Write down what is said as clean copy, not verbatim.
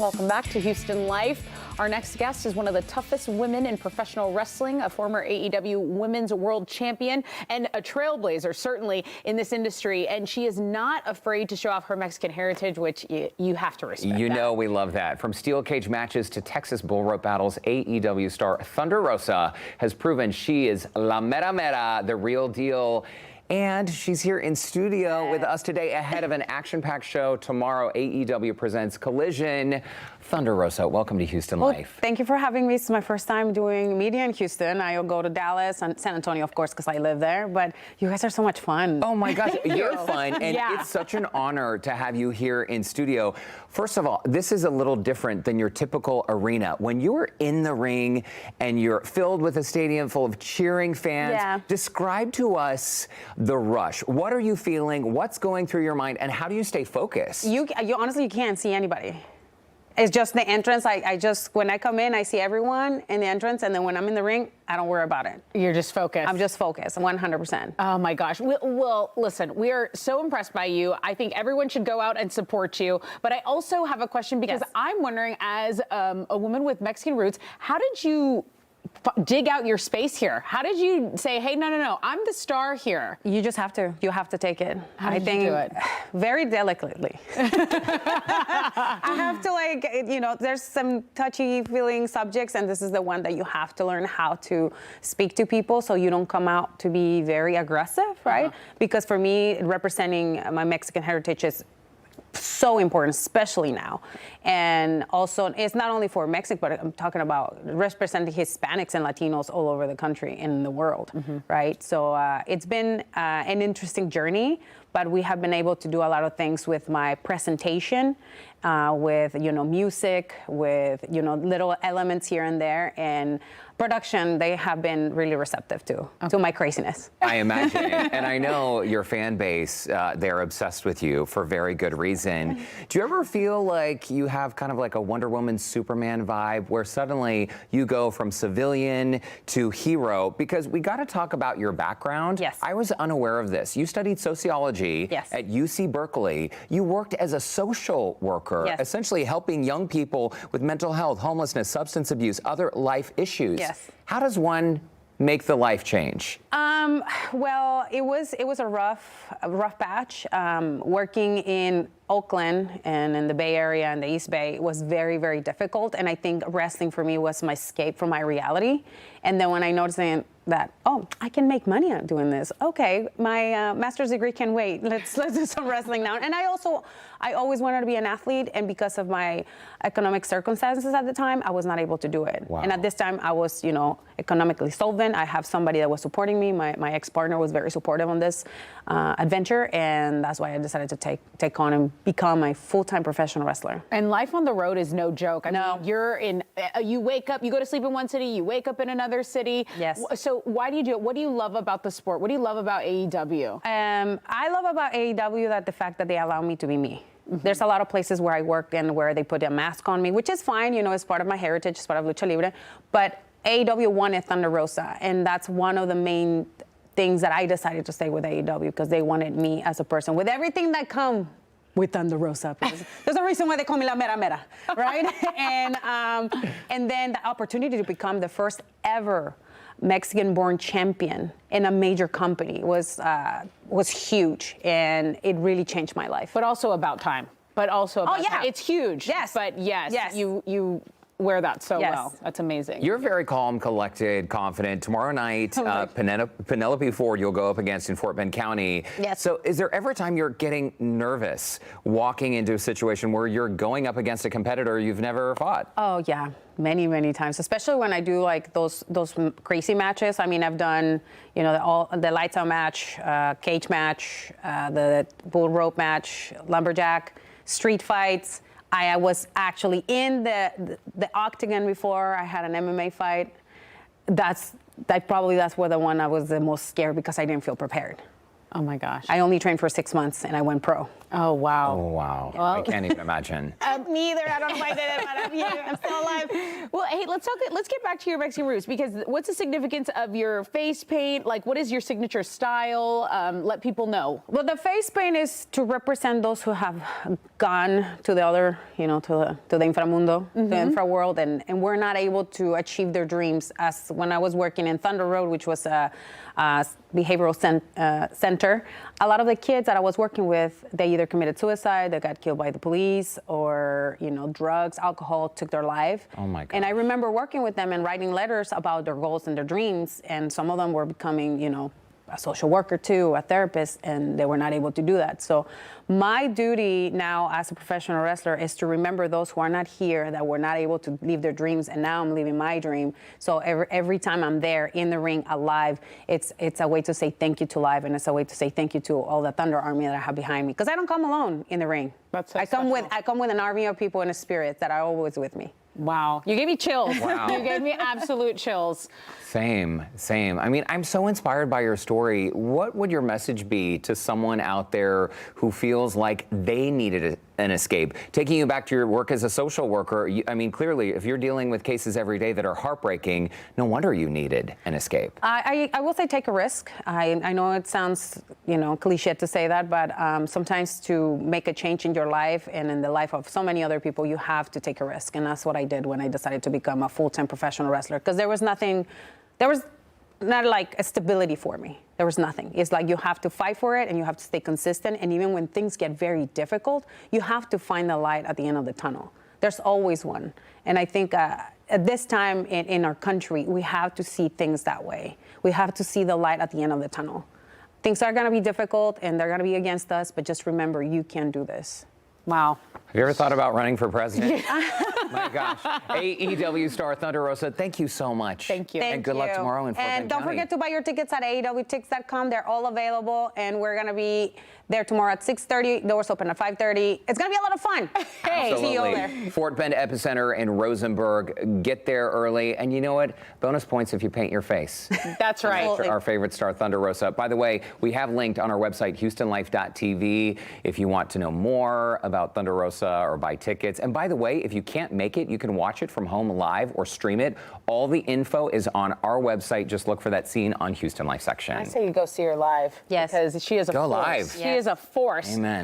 Welcome back to Houston Life. Our next guest is one of the toughest women in professional wrestling, a former AEW Women's World Champion and a trailblazer, certainly, in this industry. And she is not afraid to show off her Mexican heritage, which you have to respect. You know we love that. From steel cage matches to Texas bull rope battles, AEW star Thunder Rosa has proven she is la Mera Mera, the real deal. And she's here in studio with us today ahead of an action-packed show tomorrow. AEW presents Collision. Thunder Rosa, welcome to Houston Life. Thank you for having me. This is my first time doing media in Houston. I'll go to Dallas and San Antonio, of course, because I live there. But you guys are so much fun. Oh my gosh, you're fun. And it's such an honor to have you here in studio. First of all, this is a little different than your typical arena. When you're in the ring and you're filled with a stadium full of cheering fans, describe to us the rush. What are you feeling? What's going through your mind? And how do you stay focused? You honestly, you can't see anybody. It's just the entrance. I just, when I come in, I see everyone in the entrance. And then when I'm in the ring, I don't worry about it. You're just focused. I'm just focused, 100%. Oh my gosh. Well, listen, we are so impressed by you. I think everyone should go out and support you. But I also have a question because I'm wondering, as a woman with Mexican roots, how did you dig out your space here? How did you say, hey, no, I'm the star here? You just have to. You have to take it. How did you do it? Very delicately. I have to, there's some touchy-feeling subjects, and this is the one that you have to learn how to speak to people so you don't come out to be very aggressive, right? Because for me, representing my Mexican heritage is so important, especially now. And also, it's not only for Mexico, but I'm talking about representing Hispanics and Latinos all over the country and in the world, right? So it's been an interesting journey, but we have been able to do a lot of things with my presentation, with, music, with, little elements here and there. And production, they have been really receptive to my craziness. I imagine. And I know your fan base, they're obsessed with you for very good reason. Do you ever feel like you have kind of like a Wonder Woman, Superman vibe where suddenly you go from civilian to hero? Because we got to talk about your background. Yes. I was unaware of this. You studied sociology at UC Berkeley. You worked as a social worker, essentially helping young people with mental health, homelessness, substance abuse, other life issues. Yes. How does one make the life change? Well, it was a rough patch. Working in Oakland and in the Bay Area and the East Bay was very, very difficult. And I think wrestling for me was my escape from my reality. And then when I noticed that, I can make money on doing this. Okay, my master's degree can wait. Let's do some wrestling now. And I always wanted to be an athlete, and because of my economic circumstances at the time, I was not able to do it. Wow. And at this time, I was, economically solvent. I have somebody that was supporting me. My ex-partner was very supportive on this adventure, and that's why I decided to take on and become a full-time professional wrestler. And life on the road is no joke. I mean, you're you wake up, you go to sleep in one city, you wake up in another city. Yes. So why do you do it? What do you love about the sport? What do you love about AEW? I love about AEW that the fact that they allow me to be me. There's a lot of places where I work and where they put a mask on me, which is fine, it's part of my heritage, it's part of Lucha Libre. But AEW wanted Thunder Rosa, and that's one of the main things that I decided to stay with AEW, because they wanted me as a person with everything that comes with Thunder Rosa. There's a reason why they call me La Mera Mera, right? And then the opportunity to become the first ever Mexican-born champion in a major company was huge, and it really changed my life. But also about time. Time. It's huge. Yes. But yes. You wear that so well. That's amazing. You're very calm, collected, confident. Tomorrow night, Penelope Ford you'll go up against in Fort Bend County. Yes. So is there ever a time you're getting nervous walking into a situation where you're going up against a competitor you've never fought? Oh, yeah. Many, many times, especially when I do like those crazy matches. I mean, I've done, the lights out match, cage match, the bull rope match, lumberjack, street fights. I was actually in the octagon before. I had an MMA fight. That's where the one I was the most scared, because I didn't feel prepared. Oh my gosh. I only trained for 6 months and I went pro. Oh wow. Oh, wow. I can't even imagine. Me either. I don't know if I did it, but I'm here. I'm still alive. Well, hey, let's get back to your Mexican roots, because what's the significance of your face paint? Like, what is your signature style? Let people know. Well, the face paint is to represent those who have gone to the other, to the inframundo, the infra world, and were not able to achieve their dreams. As when I was working in Thunder Road, which was a behavioral center, a lot of the kids that I was working with, they either committed suicide, they got killed by the police, or drugs, alcohol took their life. Oh my God. And I remember working with them and writing letters about their goals and their dreams, and some of them were becoming, a social worker too, a therapist, and they were not able to do that. So my duty now as a professional wrestler is to remember those who are not here, that were not able to live their dreams, and now I'm living my dream. So every time I'm there in the ring alive, it's a way to say thank you to life, and it's a way to say thank you to all the Thunder Army that I have behind me, because I don't come alone in the ring. That's so I come with an army of people and a spirit that are always with me. Wow. You gave me chills. Wow. You gave me absolute chills. Same. I mean, I'm so inspired by your story. What would your message be to someone out there who feels like they needed an escape? Taking you back to your work as a social worker, I mean, clearly, if you're dealing with cases every day that are heartbreaking, no wonder you needed an escape. I will say take a risk. I know it sounds, cliche to say that, but sometimes to make a change in your life and in the life of so many other people, you have to take a risk. And that's what I did when I decided to become a full-time professional wrestler, because there was not like a stability for me. There was nothing. It's like you have to fight for it and you have to stay consistent. And even when things get very difficult, you have to find the light at the end of the tunnel. There's always one. And I think at this time in our country, we have to see things that way. We have to see the light at the end of the tunnel. Things are going to be difficult and they're going to be against us, but just remember, you can do this. Wow. Have you ever thought about running for president? My gosh. AEW Star Thunder Rosa, thank you so much. Thank you. And good luck tomorrow in Fort Bend And don't County. forget to buy your tickets at AEWTix.com. They're all available, and we're going to be there tomorrow at 6:30. Doors open at 5:30. It's going to be a lot of fun. Hey, see you all there. Fort Bend Epicenter in Rosenberg. Get there early. And you know what? Bonus points if you paint your face. That's right. Our favorite Star Thunder Rosa. By the way, we have linked on our website, HoustonLife.tv, if you want to know more about Thunder Rosa or buy tickets. And by the way, if you can't make it, you can watch it from home live or stream it. All the info is on our website. Just look for that scene on Houston Life section. I say you go see her live. Yes. Because she is a Go force. live. She is a force. Amen.